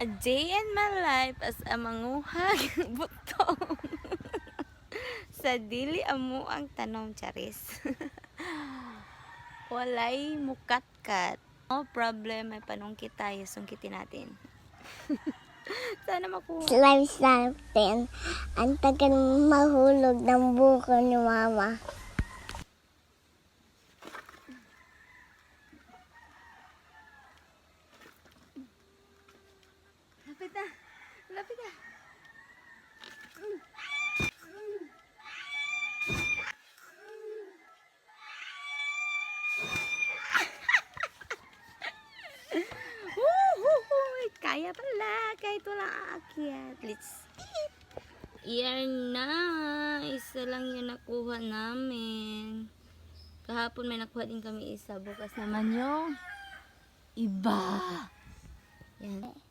A day in my life as a manguhag butong sa dili amo ang tanom charis. Walay mukatkat. No problem, may panungkit tayo, sungkitin natin. Sana makuha. Slimes natin. Ang tagal mahulog ng buko ni Mama. Lapit na. Lapit na. Kaya pala. Kahit walang aakyat. Let's eat. Yan na. Isa lang yung nakuha namin. Kahapon may nakuha din kami isa. Bukas naman yung iba. Yan.